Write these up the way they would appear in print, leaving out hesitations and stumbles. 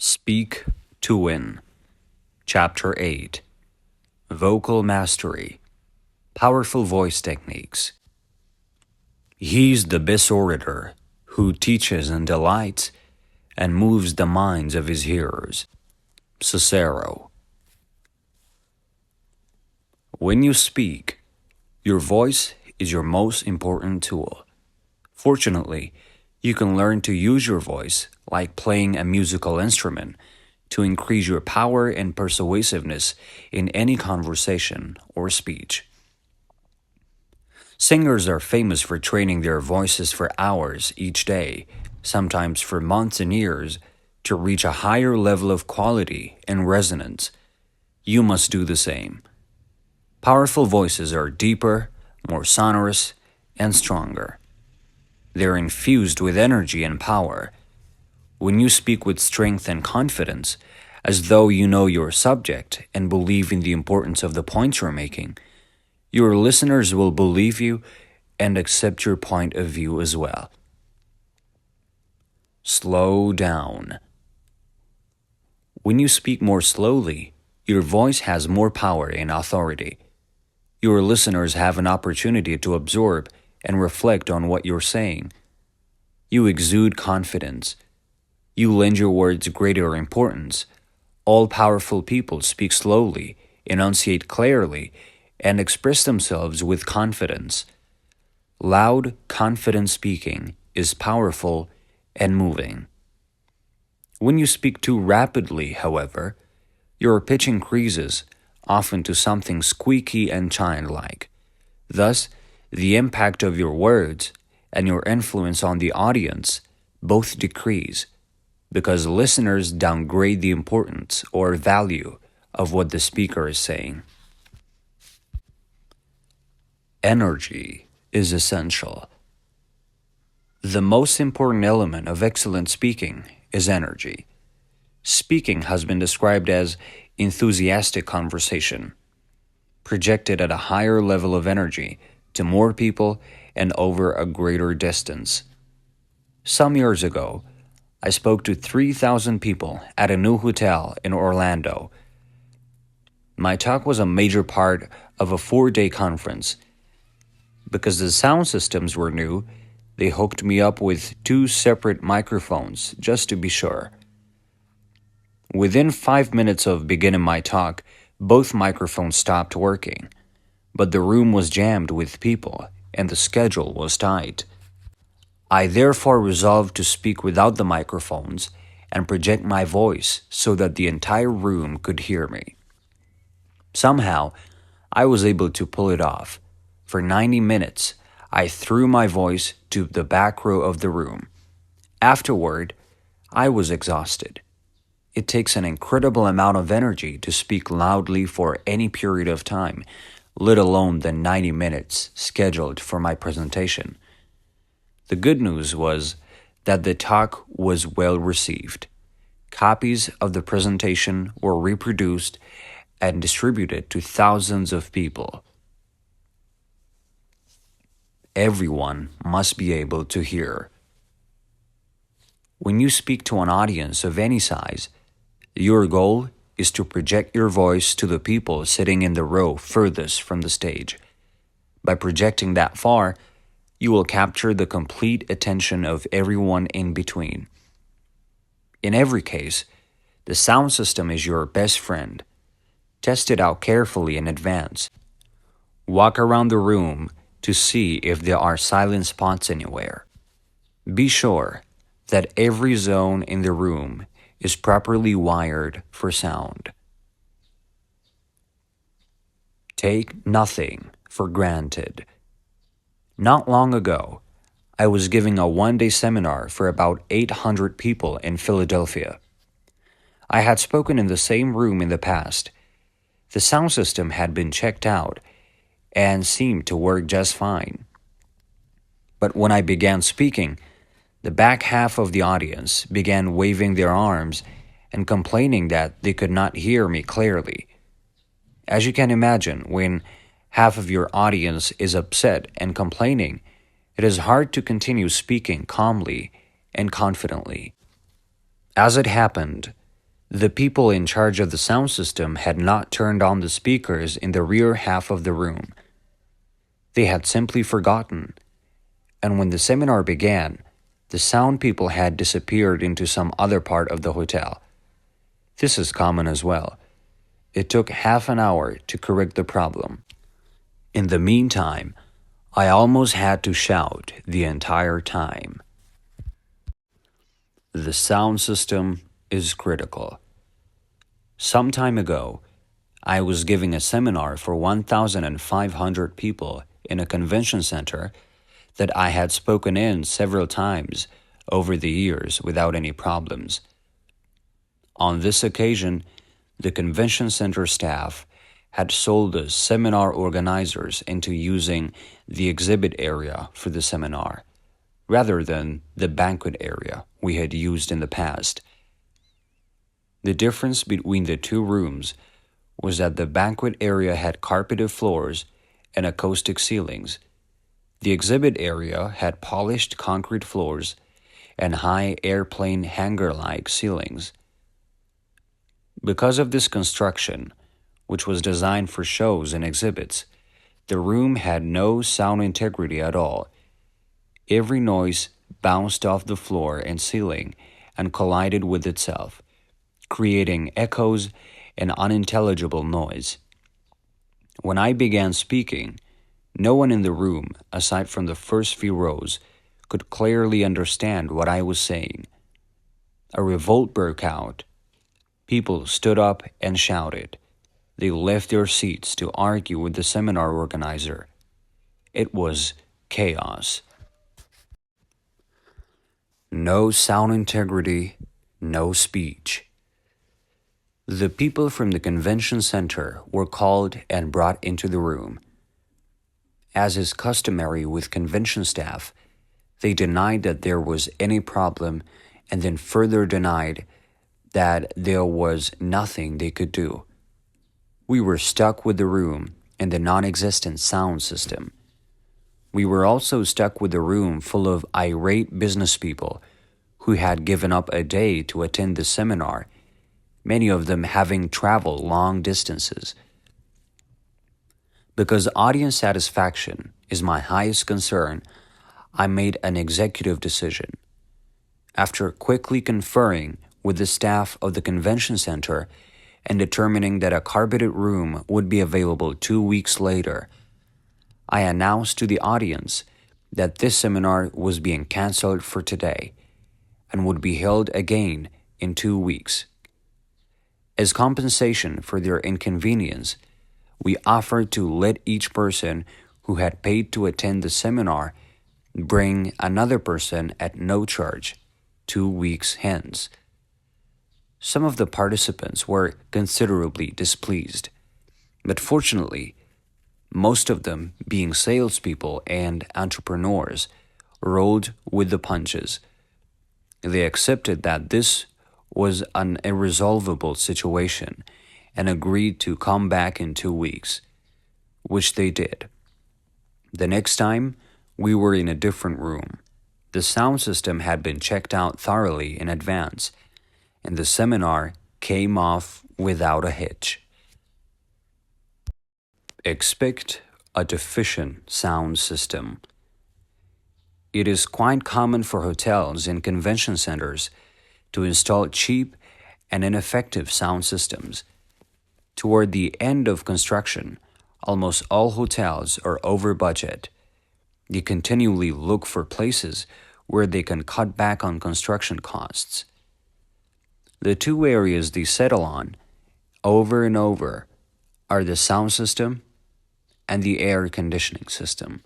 Speak to Win. Chapter 8. Vocal Mastery. Powerful Voice Techniques. He's the best orator who teaches and delights and moves the minds of his hearers. Cicero. When you speak, your voice is your most important tool. Fortunately, you can learn to use your voice like playing a musical instrument to increase your power and persuasiveness in any conversation or speech. Singers are famous for training their voices for hours each day, sometimes for months and years, to reach a higher level of quality and resonance. You must do the same. Powerful voices are deeper, more sonorous, and stronger. They're infused with energy and power. When you speak with strength and confidence, as though you know your subject and believe in the importance of the points you're making, your listeners will believe you and accept your point of view as well. Slow down. When you speak more slowly, your voice has more power and authority. Your listeners have an opportunity to absorb and reflect on what you're saying. You exude confidence. You lend your words greater importance. All powerful people speak slowly, enunciate clearly, and express themselves with confidence. Loud, confident speaking is powerful and moving. When you speak too rapidly, however, your pitch increases, often to something squeaky and childlike. Thus, the impact of your words and your influence on the audience both decrease, because listeners downgrade the importance or value of what the speaker is saying. Energy is essential. The most important element of excellent speaking is energy. Speaking has been described as enthusiastic conversation, projected at a higher level of energy to more people and over a greater distance. Some years ago, I spoke to 3,000 people at a new hotel in Orlando. My talk was a major part of a 4-day conference. Because the sound systems were new, they hooked me up with 2 separate microphones just to be sure. Within 5 minutes of beginning my talk, both microphones stopped working, but the room was jammed with people and the schedule was tight. I therefore resolved to speak without the microphones and project my voice so that the entire room could hear me. Somehow, I was able to pull it off. For 90 minutes, I threw my voice to the back row of the room. Afterward, I was exhausted. It takes an incredible amount of energy to speak loudly for any period of time, let alone the 90 minutes scheduled for my presentation. The good news was that the talk was well received. Copies of the presentation were reproduced and distributed to thousands of people. Everyone must be able to hear. When you speak to an audience of any size, your goal is to project your voice to the people sitting in the row furthest from the stage. By projecting that far, you will capture the complete attention of everyone in between. In every case, the sound system is your best friend. Test it out carefully in advance. Walk around the room to see if there are silent spots anywhere. Be sure that every zone in the room is properly wired for sound. Take nothing for granted. Not long ago, I was giving a 1-day seminar for about 800 people in Philadelphia. I had spoken in the same room in the past. The sound system had been checked out and seemed to work just fine. But when I began speaking, the back half of the audience began waving their arms and complaining that they could not hear me clearly. As you can imagine, when half of your audience is upset and complaining, it is hard to continue speaking calmly and confidently. As it happened, The people in charge of the sound system had not turned on the speakers in the rear half of the room. They had simply forgotten, and when the seminar began, the sound people had disappeared into some other part of the hotel. This is common as well. It took half an hour to correct the problem. In the meantime, I almost had to shout the entire time. The sound system is critical. Some time ago, I was giving a seminar for 1,500 people in a convention center that I had spoken in several times over the years without any problems. On this occasion, the convention center staff had sold the seminar organizers into using the exhibit area for the seminar, rather than the banquet area we had used in the past. The difference between the two rooms was that the banquet area had carpeted floors and acoustic ceilings. The exhibit area had polished concrete floors and high airplane hangar-like ceilings. Because of this construction, which was designed for shows and exhibits, the room had no sound integrity at all. Every noise bounced off the floor and ceiling and collided with itself, creating echoes and unintelligible noise. When I began speaking, no one in the room, aside from the first few rows, could clearly understand what I was saying. A revolt broke out. People stood up and shouted. They left their seats to argue with the seminar organizer. It was chaos. No sound integrity, no speech. The people from the convention center were called and brought into the room. As is customary with convention staff, they denied that there was any problem and then further denied that there was nothing they could do. We were stuck with the room and the non-existent sound system. We were also stuck with a room full of irate business people who had given up a day to attend the seminar, many of them having traveled long distances. Because audience satisfaction is my highest concern, I made an executive decision. After quickly conferring with the staff of the convention center and determining that a carpeted room would be available 2 weeks later, I announced to the audience that this seminar was being canceled for today and would be held again in 2 weeks. As compensation for their inconvenience, we offered to let each person who had paid to attend the seminar bring another person at no charge 2 weeks hence. Some of the participants were considerably displeased, but fortunately, most of them, being salespeople and entrepreneurs, rolled with the punches. They accepted that this was an irresolvable situation and agreed to come back in 2 weeks, which they did. The next time, we were in a different room. The sound system had been checked out thoroughly in advance, and the seminar came off without a hitch. Expect a deficient sound system. It is quite common for hotels and convention centers to install cheap and ineffective sound systems. Toward the end of construction, almost all hotels are over budget. They continually look for places where they can cut back on construction costs. The two areas they settle on, over and over, are the sound system and the air conditioning system.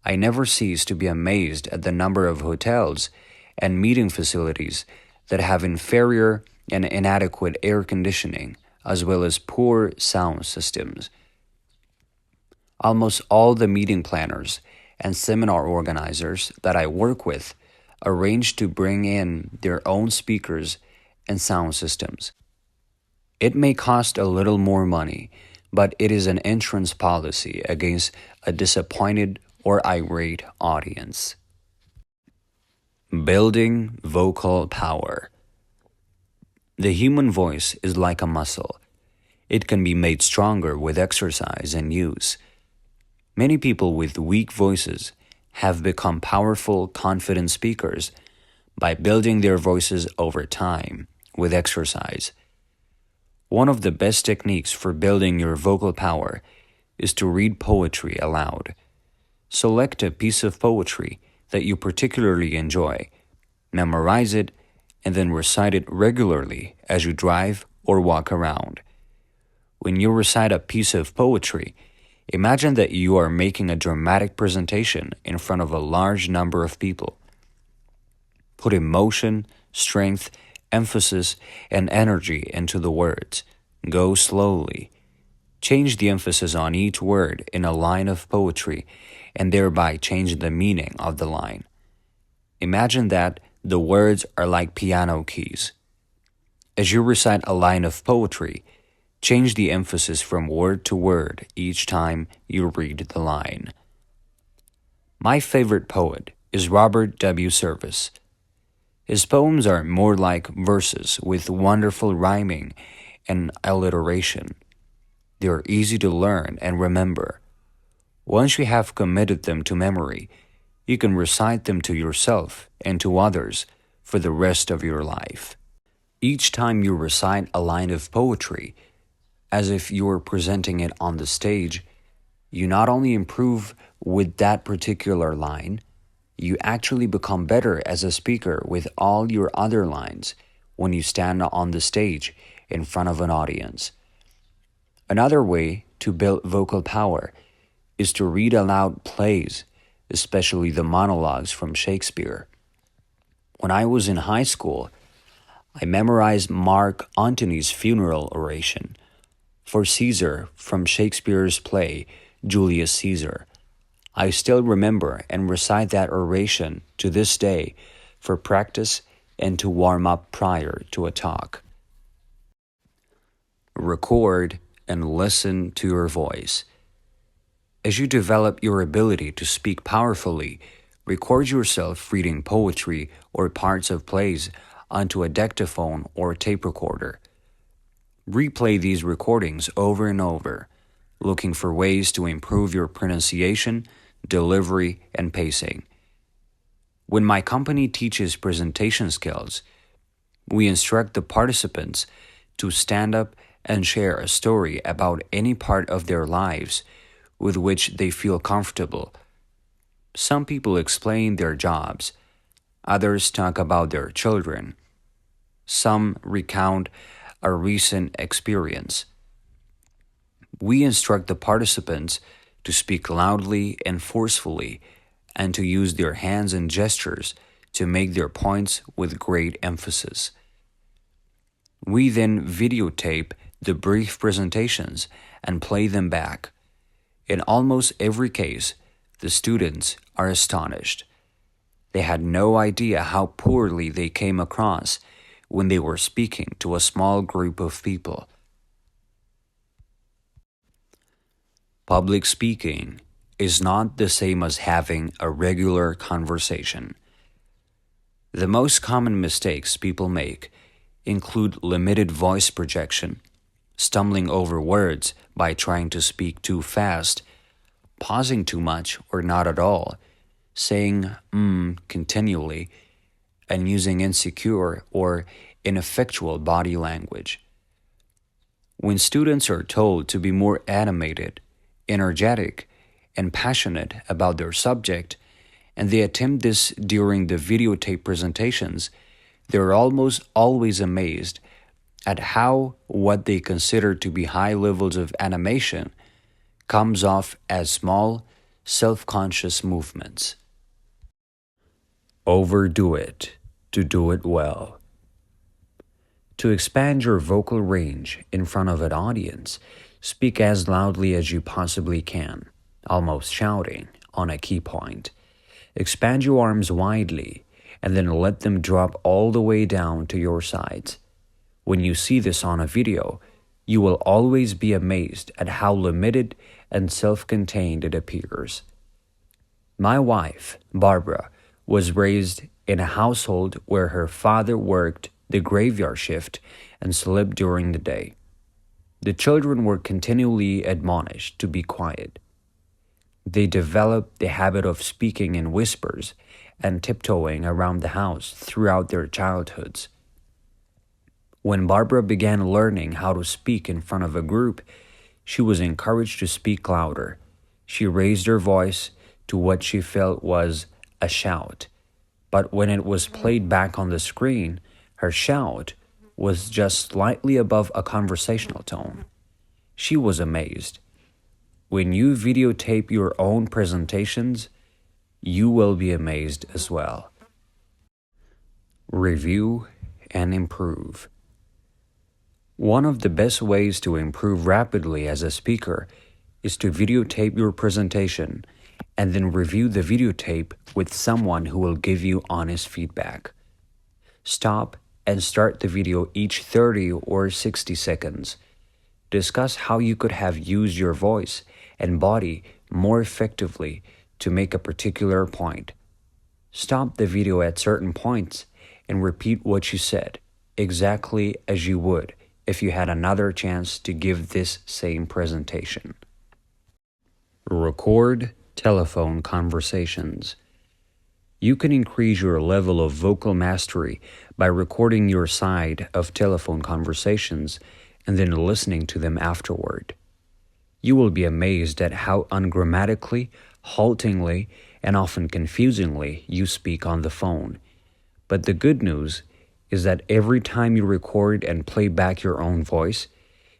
I never cease to be amazed at the number of hotels and meeting facilities that have inferior and inadequate air conditioning, as well as poor sound systems. Almost all the meeting planners and seminar organizers that I work with arrange to bring in their own speakers and sound systems. It may cost a little more money, but it is an insurance policy against a disappointed or irate audience. Building vocal power. The human voice is like a muscle. It can be made stronger with exercise and use. Many people with weak voices have become powerful, confident speakers by building their voices over time with exercise. One of the best techniques for building your vocal power is to read poetry aloud. Select a piece of poetry that you particularly enjoy, memorize it, and then recite it regularly as you drive or walk around. When you recite a piece of poetry, imagine that you are making a dramatic presentation in front of a large number of people. Put emotion, strength, emphasis, and energy into the words. Go slowly. Change the emphasis on each word in a line of poetry and thereby change the meaning of the line. Imagine that the words are like piano keys. As you recite a line of poetry, change the emphasis from word to word each time you read the line. My favorite poet is Robert W. Service. His poems are more like verses with wonderful rhyming and alliteration. They are easy to learn and remember. Once you have committed them to memory, you can recite them to yourself and to others for the rest of your life. Each time you recite a line of poetry, as if you were presenting it on the stage, you not only improve with that particular line, you actually become better as a speaker with all your other lines when you stand on the stage in front of an audience. Another way to build vocal power is to read aloud plays, especially the monologues from Shakespeare. When I was in high school, I memorized Mark Antony's funeral oration for Caesar from Shakespeare's play Julius Caesar. I still remember and recite that oration to this day for practice and to warm up prior to a talk. Record and listen to your voice. As you develop your ability to speak powerfully, record yourself reading poetry or parts of plays onto a dictaphone or tape recorder. Replay these recordings over and over, looking for ways to improve your pronunciation, delivery, and pacing. When my company teaches presentation skills, we instruct the participants to stand up and share a story about any part of their lives with which they feel comfortable. Some people explain their jobs, others talk about their children, some recount a recent experience. We instruct the participants to speak loudly and forcefully and to use their hands and gestures to make their points with great emphasis. We then videotape the brief presentations and play them back. In almost every case, the students are astonished. They had no idea how poorly they came across when they were speaking to a small group of people. Public speaking is not the same as having a regular conversation. The most common mistakes people make include limited voice projection, stumbling over words by trying to speak too fast, pausing too much or not at all, saying continually, and using insecure or ineffectual body language. When students are told to be more animated, energetic, and passionate about their subject, and they attempt this during the videotape presentations, they're almost always amazed at how what they consider to be high levels of animation comes off as small, self-conscious movements. Overdo it to do it well. To expand your vocal range in front of an audience, speak as loudly as you possibly can, almost shouting on a key point. Expand your arms widely and then let them drop all the way down to your sides. When you see this on a video, you will always be amazed at how limited and self-contained it appears. My wife, Barbara, was raised in a household where her father worked the graveyard shift, and slept during the day. The children were continually admonished to be quiet. They developed the habit of speaking in whispers and tiptoeing around the house throughout their childhoods. When Barbara began learning how to speak in front of a group, she was encouraged to speak louder. She raised her voice to what she felt was a shout, but when it was played back on the screen, her shout was just slightly above a conversational tone. She was amazed. When you videotape your own presentations, you will be amazed as well. Review and improve. One of the best ways to improve rapidly as a speaker is to videotape your presentation and then review the videotape with someone who will give you honest feedback. Stop and start the video each 30 or 60 seconds. Discuss how you could have used your voice and body more effectively to make a particular point. Stop the video at certain points and repeat what you said, exactly as you would if you had another chance to give this same presentation. Record telephone conversations. You can increase your level of vocal mastery by recording your side of telephone conversations and then listening to them afterward. You will be amazed at how ungrammatically, haltingly, and often confusingly you speak on the phone. But the good news is that every time you record and play back your own voice,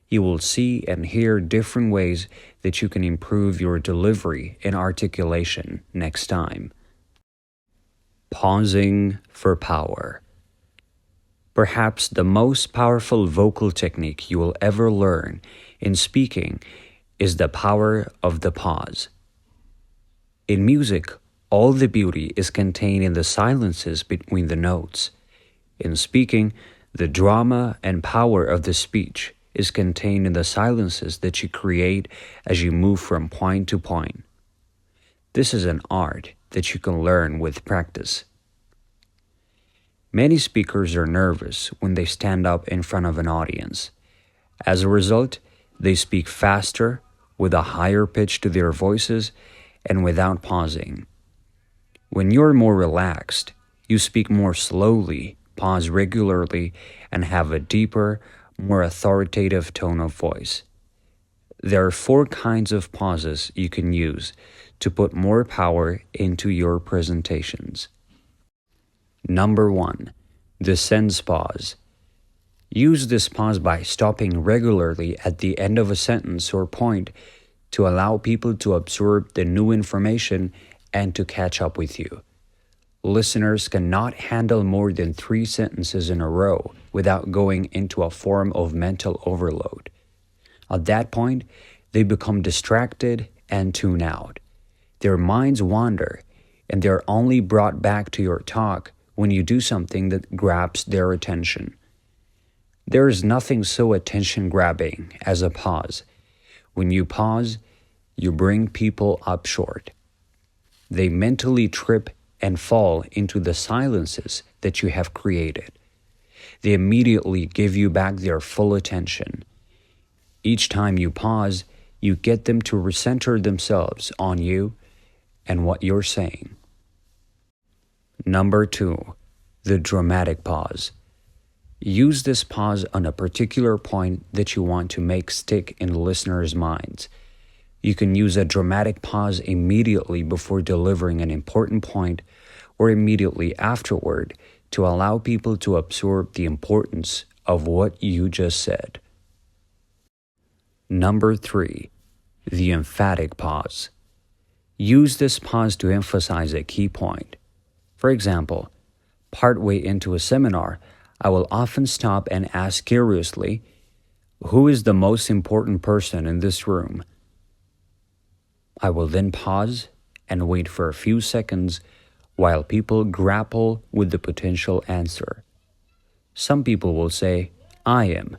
you will see and hear different ways that you can improve your delivery and articulation next time. Pausing for power. Perhaps the most powerful vocal technique you will ever learn in speaking is the power of the pause. In music, all the beauty is contained in the silences between the notes. In speaking, the drama and power of the speech is contained in the silences that you create as you move from point to point. This is an art that you can learn with practice. Many speakers are nervous when they stand up in front of an audience. As a result, they speak faster, with a higher pitch to their voices, and without pausing. When you're more relaxed, you speak more slowly, pause regularly, and have a deeper, more authoritative tone of voice. There are 4 kinds of pauses you can use to put more power into your presentations. Number 1, the sense pause. Use this pause by stopping regularly at the end of a sentence or point to allow people to absorb the new information and to catch up with you. Listeners cannot handle more than 3 sentences in a row without going into a form of mental overload. At that point, they become distracted and tune out. Their minds wander, and they're only brought back to your talk when you do something that grabs their attention. There is nothing so attention-grabbing as a pause. When you pause, you bring people up short. They mentally trip and fall into the silences that you have created. They immediately give you back their full attention. Each time you pause, you get them to recenter themselves on you and what you're saying. Number 2, the dramatic pause. Use this pause on a particular point that you want to make stick in listeners' minds. You can use a dramatic pause immediately before delivering an important point or immediately afterward to allow people to absorb the importance of what you just said. Number 3, the emphatic pause. Use this pause to emphasize a key point. For example, partway into a seminar, I will often stop and ask curiously, "Who is the most important person in this room?" I will then pause and wait for a few seconds while people grapple with the potential answer. Some people will say, "I am,"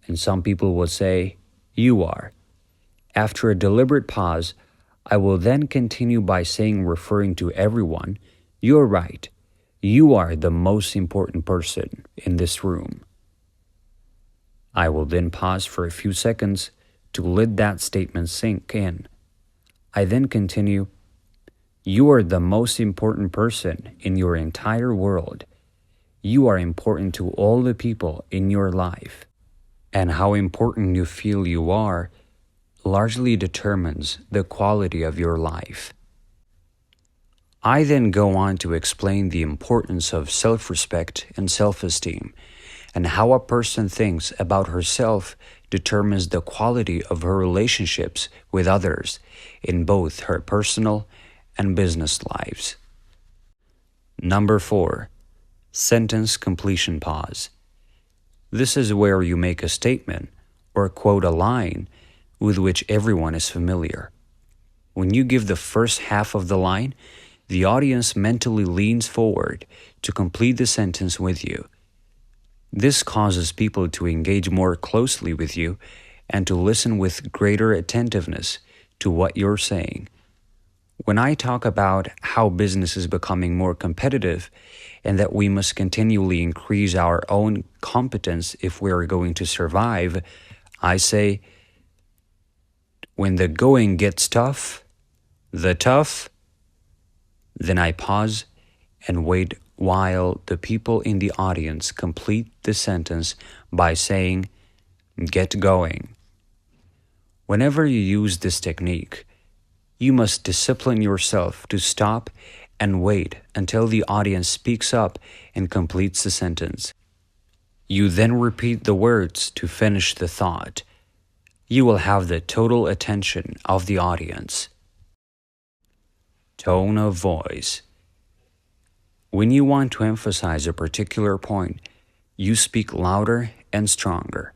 and some people will say, "You are." After a deliberate pause, I will then continue by saying, referring to everyone, "You're right. You are the most important person in this room. I will then pause for a few seconds to let that statement sink in. I then continue, you are the most important person in your entire world. You are important to all the people in your life. And how important you feel you are largely determines the quality of your life. I then go on to explain the importance of self-respect and self-esteem, and how a person thinks about herself determines the quality of her relationships with others in both her personal and business lives. Number 4. Sentence completion pause. This is where you make a statement or quote a line with which everyone is familiar. When you give the first half of the line, the audience mentally leans forward to complete the sentence with you. This causes people to engage more closely with you and to listen with greater attentiveness to what you're saying. When I talk about how business is becoming more competitive and that we must continually increase our own competence if we are going to survive, I say, when the going gets tough, then I pause and wait while the people in the audience complete the sentence by saying, get going. Whenever you use this technique, you must discipline yourself to stop and wait until the audience speaks up and completes the sentence. You then repeat the words to finish the thought. You will have the total attention of the audience. Tone of voice. When you want to emphasize a particular point, you speak louder and stronger.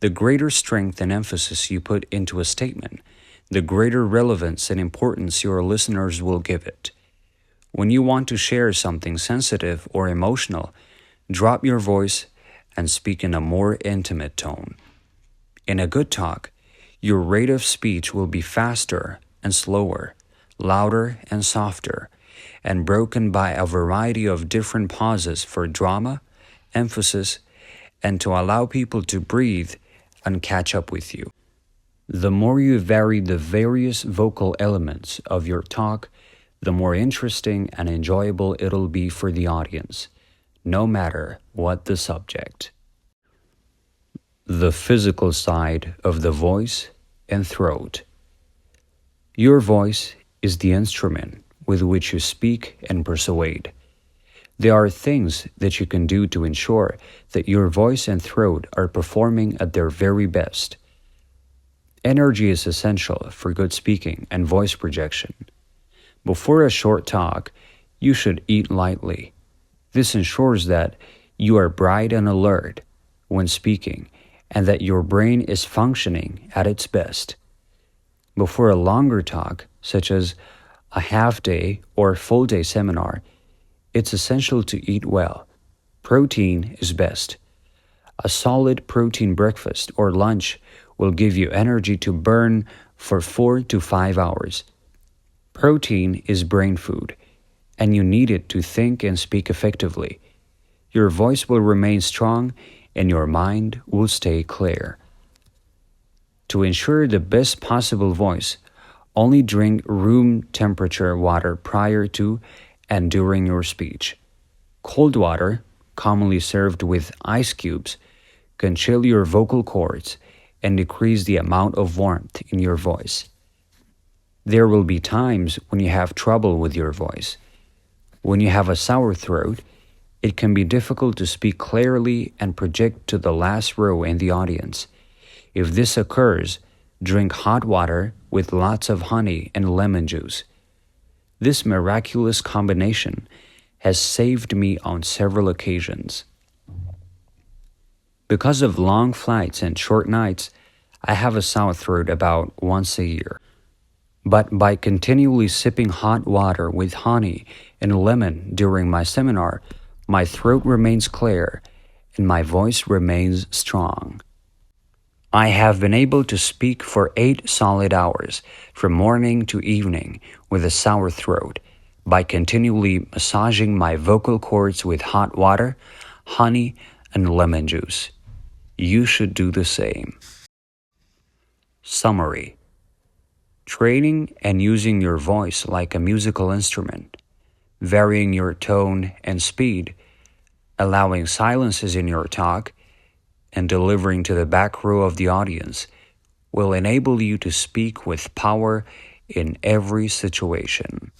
The greater strength and emphasis you put into a statement, the greater relevance and importance your listeners will give it. When you want to share something sensitive or emotional, drop your voice and speak in a more intimate tone. In a good talk, your rate of speech will be faster and slower, louder and softer, and broken by a variety of different pauses for drama, emphasis, and to allow people to breathe and catch up with you. The more you vary the various vocal elements of your talk, the more interesting and enjoyable it'll be for the audience, no matter what the subject. The physical side of the voice and throat. Your voice is the instrument with which you speak and persuade. There are things that you can do to ensure that your voice and throat are performing at their very best. Energy is essential for good speaking and voice projection. Before a short talk, you should eat lightly. This ensures that you are bright and alert when speaking and that your brain is functioning at its best. Before a longer talk, such as a half-day or full-day seminar, it's essential to eat well. Protein is best. A solid protein breakfast or lunch will give you energy to burn for 4 to 5 hours. Protein is brain food, and you need it to think and speak effectively. Your voice will remain strong and your mind will stay clear. To ensure the best possible voice, only drink room temperature water prior to and during your speech. Cold water, commonly served with ice cubes, can chill your vocal cords and decrease the amount of warmth in your voice. There will be times when you have trouble with your voice. When you have a sore throat, it can be difficult to speak clearly and project to the last row in the audience. If this occurs, drink hot water with lots of honey and lemon juice. This miraculous combination has saved me on several occasions. Because of long flights and short nights, I have a sore throat about once a year. But by continually sipping hot water with honey and lemon during my seminar, my throat remains clear and my voice remains strong. I have been able to speak for 8 solid hours, from morning to evening, with a sore throat, by continually massaging my vocal cords with hot water, honey, and lemon juice. You should do the same. Summary: training and using your voice like a musical instrument, varying your tone and speed, allowing silences in your talk, and delivering to the back row of the audience will enable you to speak with power in every situation.